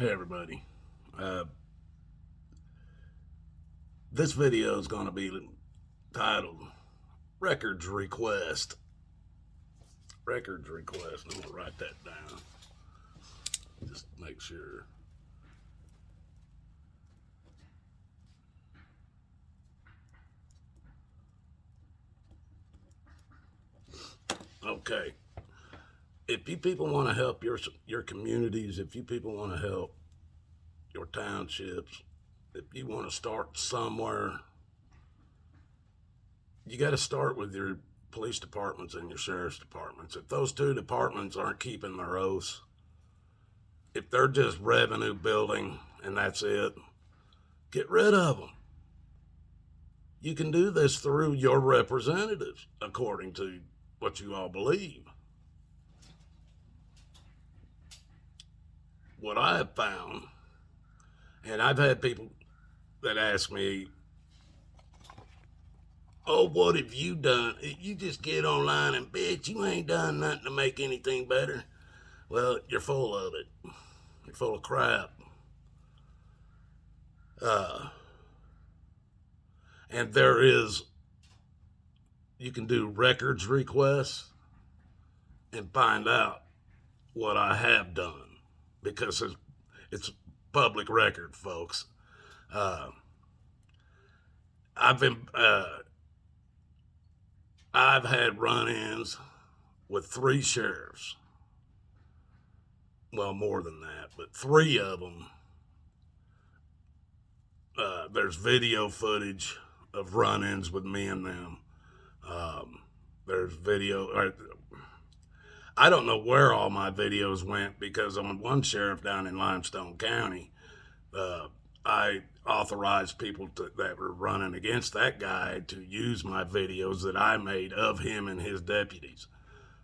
Hey everybody, this video is going to be titled Records Request. Records Request. I'm going to write that down. Just make sure. Okay. If you people want to help your communities, if you people want to help your townships, if you want to start somewhere, you got to start with your police departments and your sheriff's departments. If those two departments aren't keeping their oaths, if they're just revenue building and that's it, get rid of them. You can do this through your representatives, according to what you all believe. What I have found, and I've had people that ask me, oh, what have you done? You just get online and bitch, you ain't done nothing to make anything better. Well, you're full of it. You're full of crap. And you can do records requests and find out what I have done because it's public record, folks. I've had run-ins with 3 sheriffs. Well, more than that, but 3 of them. There's video footage of run-ins with me and them. There's video. I don't know where all my videos went because on one sheriff down in Limestone County, I authorized people that were running against that guy to use my videos that I made of him and his deputies.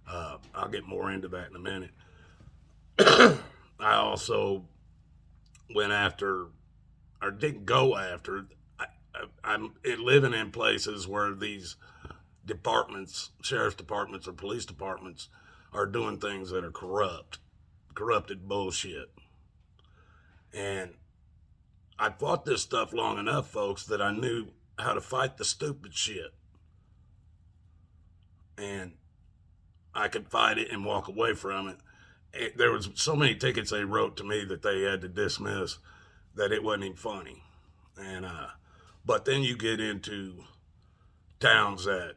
I'll get more into that in a minute. I also went after, or didn't go after, I'm living in places where these departments, sheriff's departments or police departments, are doing things that are corrupted bullshit. And I fought this stuff long enough, folks, that I knew how to fight the stupid shit. And I could fight it and walk away from it. There was so many tickets they wrote to me that they had to dismiss that it wasn't even funny. And but then you get into towns that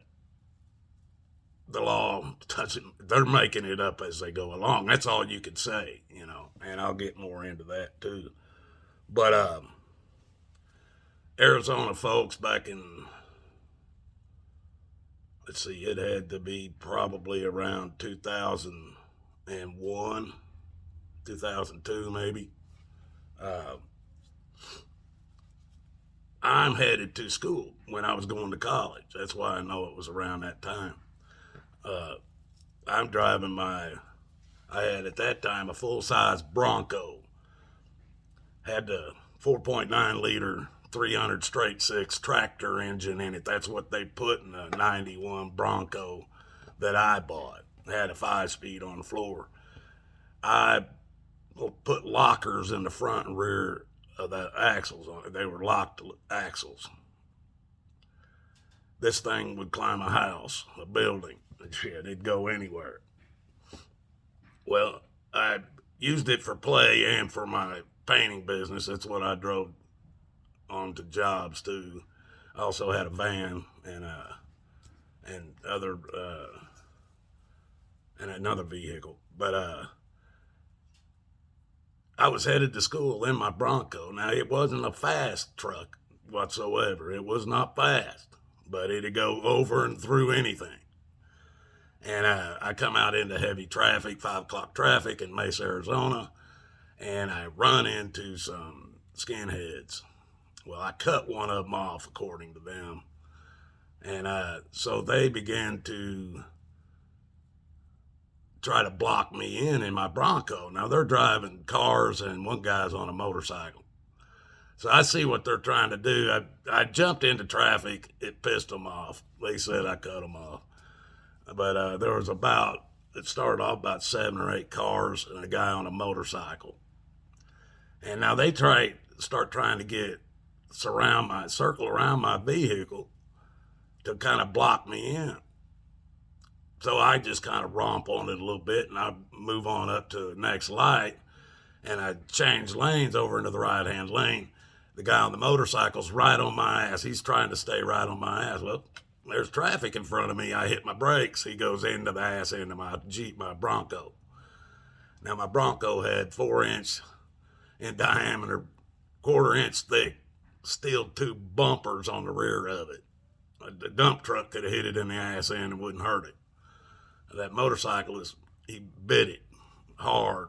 the law doesn't, they're making it up as they go along. That's all you could say, and I'll get more into that too. But Arizona folks back in, let's see, it had to be probably around 2001, 2002 maybe. I'm headed to school when I was going to college. That's why I know it was around that time. I'm driving I had at that time a full-size Bronco. Had the 4.9 liter 300 straight 6 tractor engine in it. That's what they put in a 91 Bronco that I bought. Had a 5-speed on the floor. I put lockers in the front and rear of the axles on it. They were locked axles. This thing would climb a house, a building, and shit. It'd go anywhere. Well, I used it for play and for my painting business. That's what I drove on to jobs too. I also had a van and other and another vehicle. But I was headed to school in my Bronco. Now, it wasn't a fast truck whatsoever. It was not fast, but it'd go over and through anything. And I come out into heavy traffic, 5 o'clock traffic in Mesa, Arizona, and I run into some skinheads. Well, I cut one of them off, according to them. And so they began to try to block me in my Bronco. Now, they're driving cars and one guy's on a motorcycle. So I see what they're trying to do. I jumped into traffic. It pissed them off. They said I cut them off. But there was it started off about 7 or 8 cars and a guy on a motorcycle. And now they start trying to circle around my vehicle to kind of block me in. So I just kind of romp on it a little bit, and I move on up to the next light, and I change lanes over into the right-hand lane. The guy on the motorcycle's right on my ass. He's trying to stay right on my ass. Well, there's traffic in front of me. I hit my brakes. He goes into the ass end of my Jeep, my Bronco. Now, my Bronco had 4-inch in diameter, 1/4-inch thick steel tube bumpers on the rear of it. A dump truck could have hit it in the ass end and wouldn't hurt it. That motorcyclist, he bit it hard.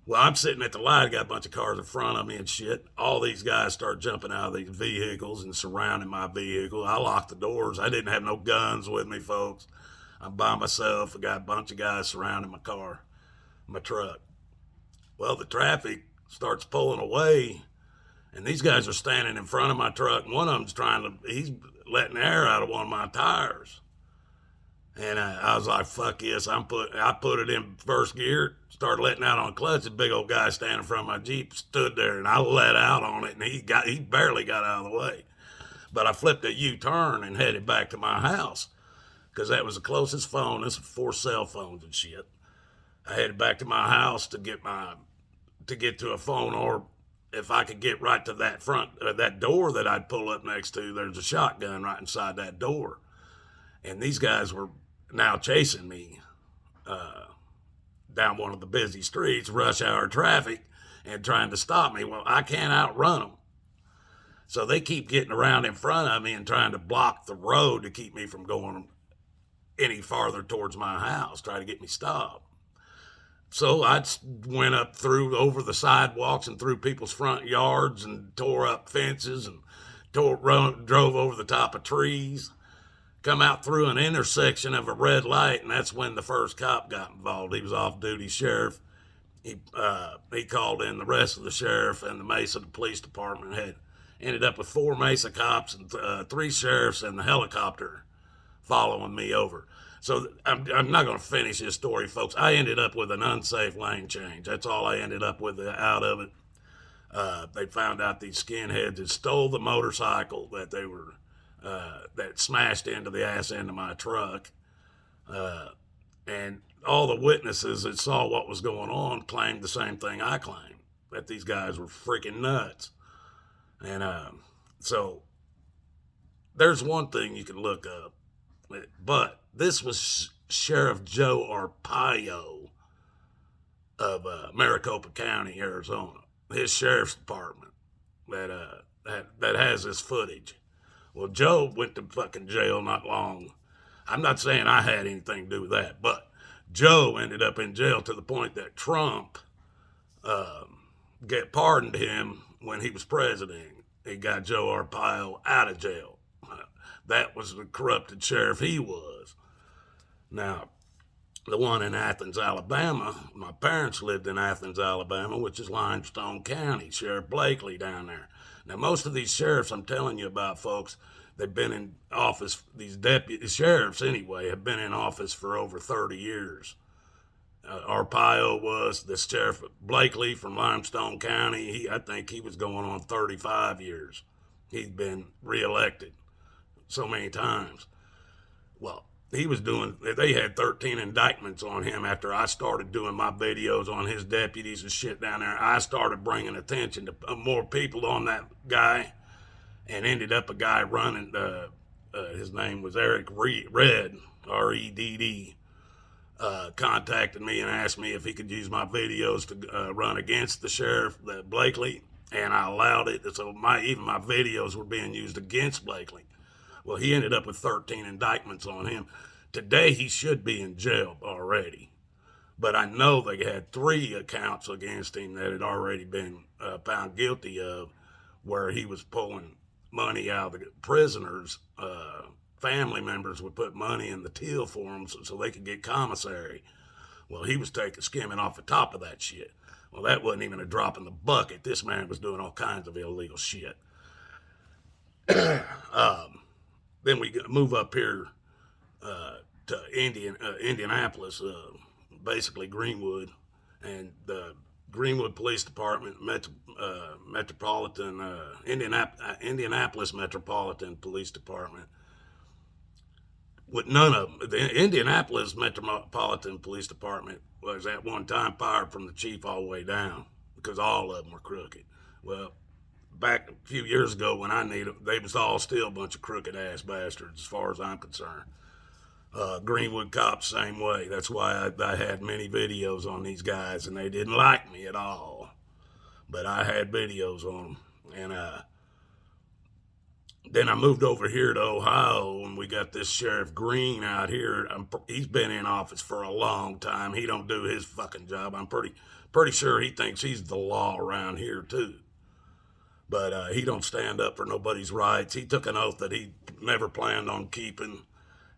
Well, I'm sitting at the light, got a bunch of cars in front of me and shit. All these guys start jumping out of these vehicles and surrounding my vehicle. I locked the doors. I didn't have no guns with me, folks. I'm by myself. I got a bunch of guys surrounding my car, my truck. Well, the traffic starts pulling away, and these guys are standing in front of my truck, and one of them's he's letting air out of one of my tires. And I was like, fuck this. I put it in first gear, started letting out on the clutch. The big old guy standing in front of my Jeep stood there, and I let out on it, and he barely got out of the way. But I flipped a U-turn and headed back to my house because that was the closest phone. This was 4 cell phones and shit. I headed back to my house to get to a phone, or if I could get right to that door that I'd pull up next to, there's a shotgun right inside that door. And these guys were now chasing me down one of the busy streets, rush hour traffic, and trying to stop me. Well, I can't outrun them. So they keep getting around in front of me and trying to block the road to keep me from going any farther towards my house, try to get me stopped. So I went over the sidewalks and through people's front yards and tore up fences and drove over the top of trees. Come out through an intersection of a red light, and that's when the first cop got involved. He was off-duty sheriff. He called in the rest of the sheriff, and the Mesa Police Department had ended up with 4 Mesa cops and 3 sheriffs and the helicopter following me over. So I'm not going to finish this story, folks. I ended up with an unsafe lane change. That's all I ended up with out of it. They found out these skinheads had stole the motorcycle that smashed into the ass end of my truck. And all the witnesses that saw what was going on claimed the same thing I claimed, that these guys were freaking nuts. And so there's one thing you can look up, but this was Sheriff Joe Arpaio of Maricopa County, Arizona, his sheriff's department that has this footage. Well, Joe went to fucking jail not long. I'm not saying I had anything to do with that, but Joe ended up in jail to the point that Trump pardoned him when he was president. He got Joe Arpaio out of jail. That was the corrupted sheriff he was. Now, the one in Athens, Alabama, my parents lived in Athens, Alabama, which is Limestone County, Sheriff Blakely down there. Now, most of these sheriffs I'm telling you about, folks, they've been in office, these deputy sheriffs anyway, have been in office for over 30 years. Arpaio was the Sheriff Blakely from Limestone County. I think he was going on 35 years. He'd been reelected so many times. Well, they had 13 indictments on him after I started doing my videos on his deputies and shit down there. I started bringing attention to more people on that guy, and ended up a guy running, his name was Eric Redd, R-E-D-D, contacted me and asked me if he could use my videos to run against the sheriff, Blakely, and I allowed it. So even my videos were being used against Blakely. Well, he ended up with 13 indictments on him. Today, he should be in jail already. But I know they had 3 accounts against him that had already been found guilty of, where he was pulling money out of the prisoners. Family members would put money in the till for them so they could get commissary. Well, he was skimming off the top of that shit. Well, that wasn't even a drop in the bucket. This man was doing all kinds of illegal shit. Then we move up here to Indianapolis, basically Greenwood, and Greenwood Police Department, Metropolitan, Indianapolis Metropolitan Police Department, with none of them. The Indianapolis Metropolitan Police Department was at one time fired from the chief all the way down because all of them were crooked. Well, back a few years ago when I needed them, they was all still a bunch of crooked ass bastards as far as I'm concerned. Greenwood cops, same way. That's why I had many videos on these guys, and they didn't like me at all. But I had videos on them. And then I moved over here to Ohio, and we got this Sheriff Green out here. He's been in office for a long time. He don't do his fucking job. I'm pretty sure he thinks he's the law around here, too. But he don't stand up for nobody's rights. He took an oath that he never planned on keeping,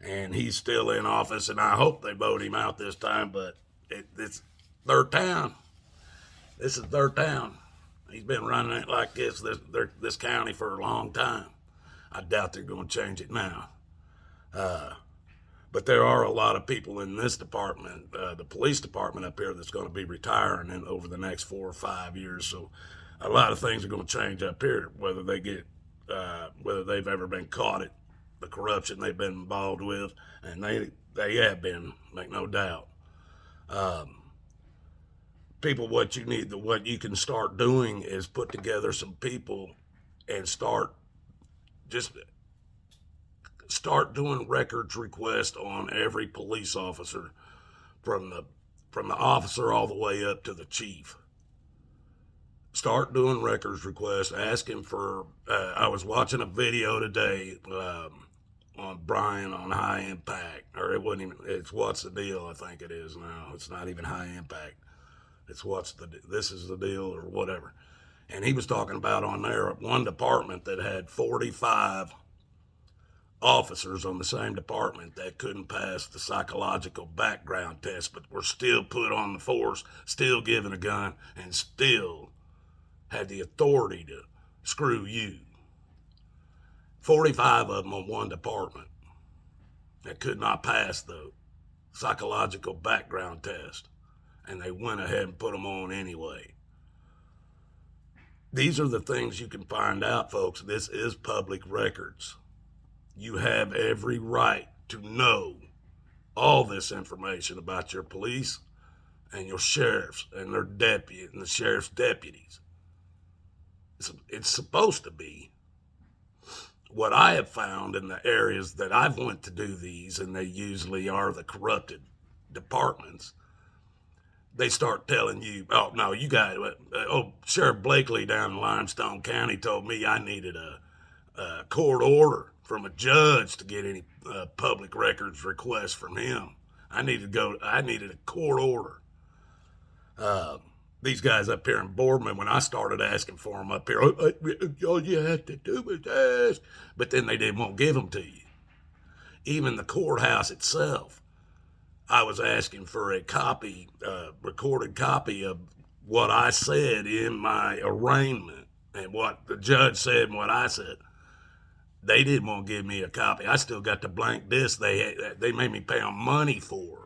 and he's still in office, and I hope they vote him out this time, but it's their town. This is their town. He's been running it like this county for a long time. I doubt they're going to change it now. But there are a lot of people in this department, the police department up here, that's going to be retiring over the next 4 or 5 years, so a lot of things are going to change up here, whether they've ever been caught at the corruption they've been involved with, and they have been, make no doubt. People, what you can start doing is put together some people and start doing records requests on every police officer, from the officer all the way up to the chief. Start doing records requests, asking for, I was watching a video today on Brian on High Impact, or it wasn't even, it's What's the Deal, I think it is now. It's not even High Impact. It's This Is the Deal, or whatever. And he was talking about on there one department that had 45 officers on the same department that couldn't pass the psychological background test, but were still put on the force, still given a gun, and still had the authority to screw you. 45 of them on one department that could not pass the psychological background test, and they went ahead and put them on anyway. These are the things you can find out, folks. This is public records. You have every right to know all this information about your police and your sheriffs and their deputies and the sheriff's deputies. It's supposed to be. What I have found in the areas that I've went to do these, and they usually are the corrupted departments, they start telling you, oh, no, you got Sheriff Blakely down in Limestone County told me I needed a court order from a judge to get any public records requests from him. I needed a court order. These guys up here in Boardman, when I started asking for them up here, all you have to do is ask, but then they didn't want to give them to you. Even the courthouse itself, I was asking for a copy, recorded copy of what I said in my arraignment and what the judge said and what I said. They didn't want to give me a copy. I still got the blank disc they made me pay them money for.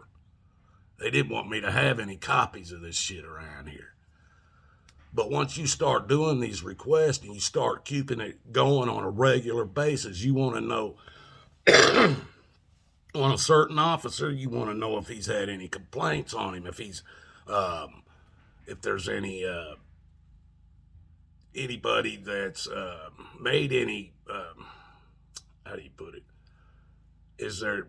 They didn't want me to have any copies of this shit around here. But once you start doing these requests and you start keeping it going on a regular basis, you want to know on a certain officer, you want to know if he's had any complaints on him, if there's anybody that's made any, how do you put it? Is there,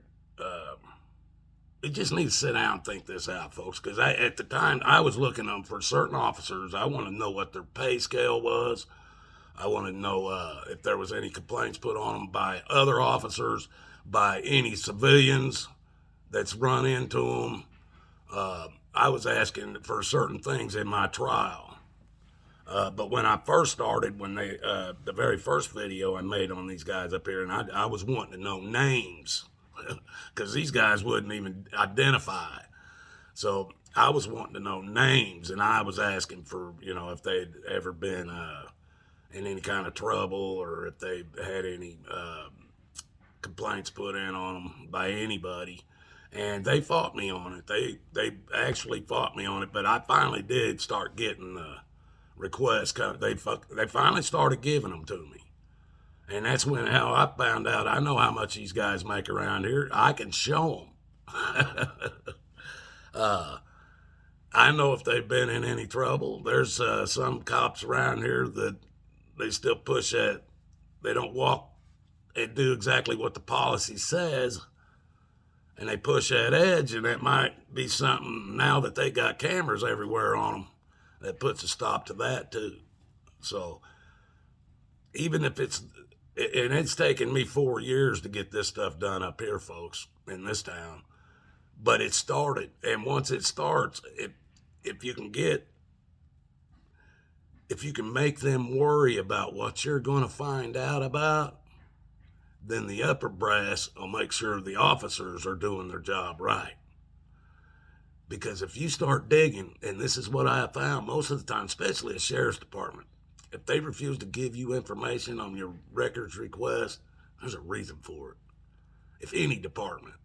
you just need to sit down and think this out, folks, because at the time I was looking for certain officers. I want to know what their pay scale was. I want to know if there was any complaints put on them by other officers, by any civilians that's run into them. I was asking for certain things in my trial. But when I first started, the very first video I made on these guys up here, and I was wanting to know names, because these guys wouldn't even identify. So I was wanting to know names, and I was asking for, if they'd ever been in any kind of trouble, or if they had any complaints put in on them by anybody. and they fought me on it. They actually fought me on it, but I finally did start getting requests. They finally started giving them to me, and that's when how I found out. I know how much these guys make around here. I can show them. I know if they've been in any trouble. There's some cops around here that they still push that. They don't walk and do exactly what the policy says, and they push that edge, and that might be something now that they got cameras everywhere on them that puts a stop to that too. So even if it's taken me 4 years to get this stuff done up here, folks, in this town, but it started, and once it starts, if you can make them worry about what you're going to find out about, then the upper brass will make sure the officers are doing their job right. Because if you start digging, and this is what I have found most of the time, especially a sheriff's department, if they refuse to give you information on your records request, there's a reason for it. If any department,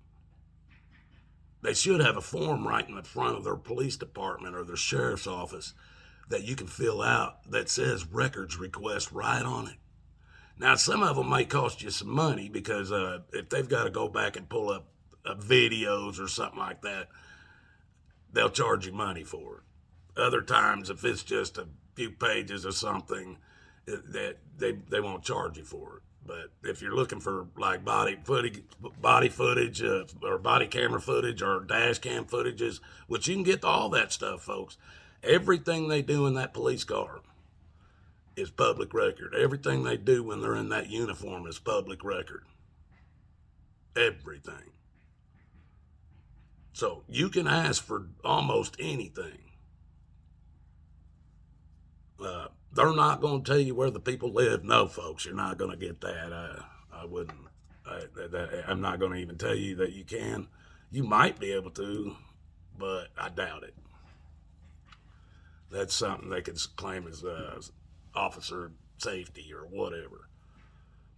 they should have a form right in the front of their police department or their sheriff's office that you can fill out that says records request right on it. Now, some of them may cost you some money because if they've got to go back and pull up videos or something like that, they'll charge you money for it. Other times, if it's just a few pages or something, that they won't charge you for it. But if you're looking for like body footage or body camera footage or dash cam footages, which you can get all that stuff, folks. Everything they do in that police car is public record. Everything they do when they're in that uniform is public record. Everything. So you can ask for almost anything. They're not going to tell you where the people live. No, folks, you're not going to get that. I wouldn't. I'm not going to even tell you that you can. You might be able to, but I doubt it. That's something they could claim as officer safety or whatever.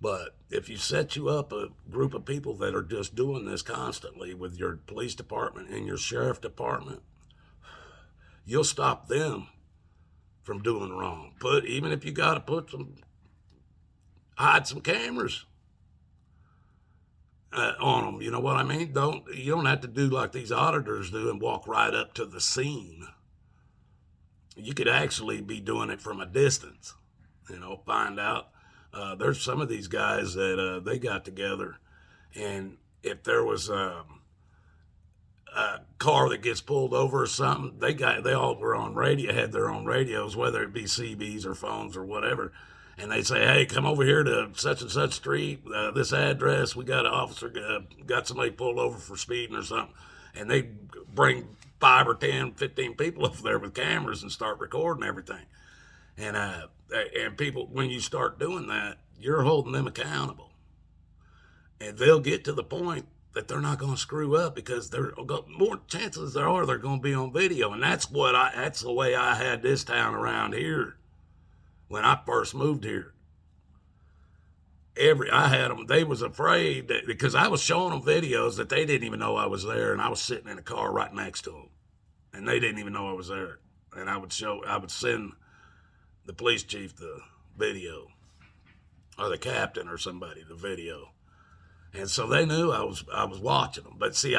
But if you set you up a group of people that are just doing this constantly with your police department and your sheriff department, you'll stop them from doing wrong. Even if you got to hide some cameras on them, you know what I mean? You don't have to do like these auditors do and walk right up to the scene. You could actually be doing it from a distance, find out. There's some of these guys that they got together, and if there was a car that gets pulled over or something, they all were on radio, had their own radios, whether it be CBs or phones or whatever, and they say, hey, come over here to such and such street, this address, we got an officer, got somebody pulled over for speeding or something, and they bring 5 or 10, 15 people over there with cameras and start recording everything. And people, when you start doing that, you're holding them accountable. And they'll get to the point that they're not going to screw up because more chances there are they're going to be on video. And that's the way I had this town around here when I first moved here. I had them, they was afraid that, because I was showing them videos that they didn't even know I was there, and I was sitting in a car right next to them, and they didn't even know I was there. And I would send the police chief the video, or the captain or somebody the video. And so they knew I was watching them. But see,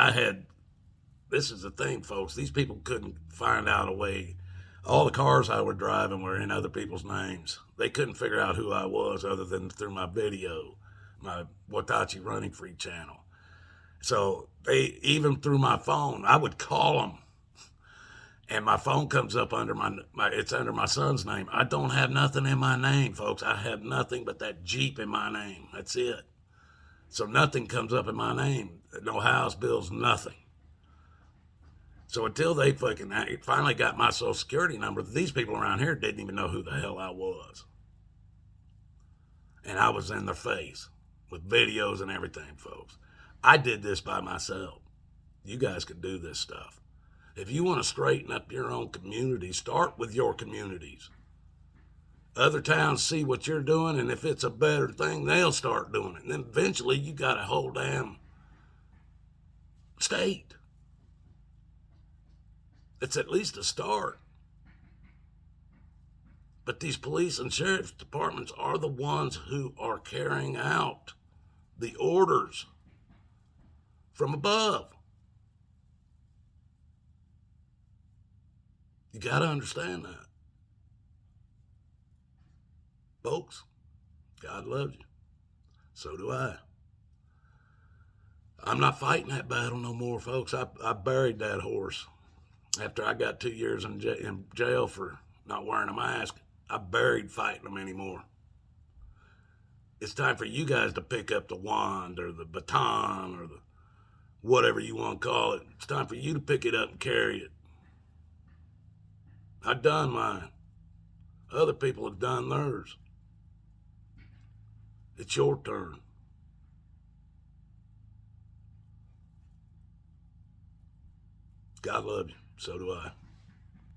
this is the thing, folks, these people couldn't find out a way. All the cars I was driving were in other people's names. They couldn't figure out who I was other than through my video, my Watachi Running Free channel. So even through my phone, I would call them, and my phone comes up under it's under my son's name. I don't have nothing in my name, folks. I have nothing but that Jeep in my name. That's it. So nothing comes up in my name. No house bills, nothing. So until they finally got my social security number, these people around here didn't even know who the hell I was. And I was in their face with videos and everything, folks. I did this by myself. You guys can do this stuff. If you want to straighten up your own community, start with your communities. Other towns see what you're doing, and if it's a better thing, they'll start doing it. And then eventually you got a whole damn state. It's at least a start. But these police and sheriff's departments are the ones who are carrying out the orders from above. You got to understand that. Folks, God loves you. So do I. I'm not fighting that battle no more, folks. I buried that horse after I got 2 years in jail for not wearing a mask. I buried fighting them anymore. It's time for you guys to pick up the wand or the baton or the whatever you want to call it. It's time for you to pick it up and carry it. I've done mine. Other people have done theirs. It's your turn. God love you. So do I.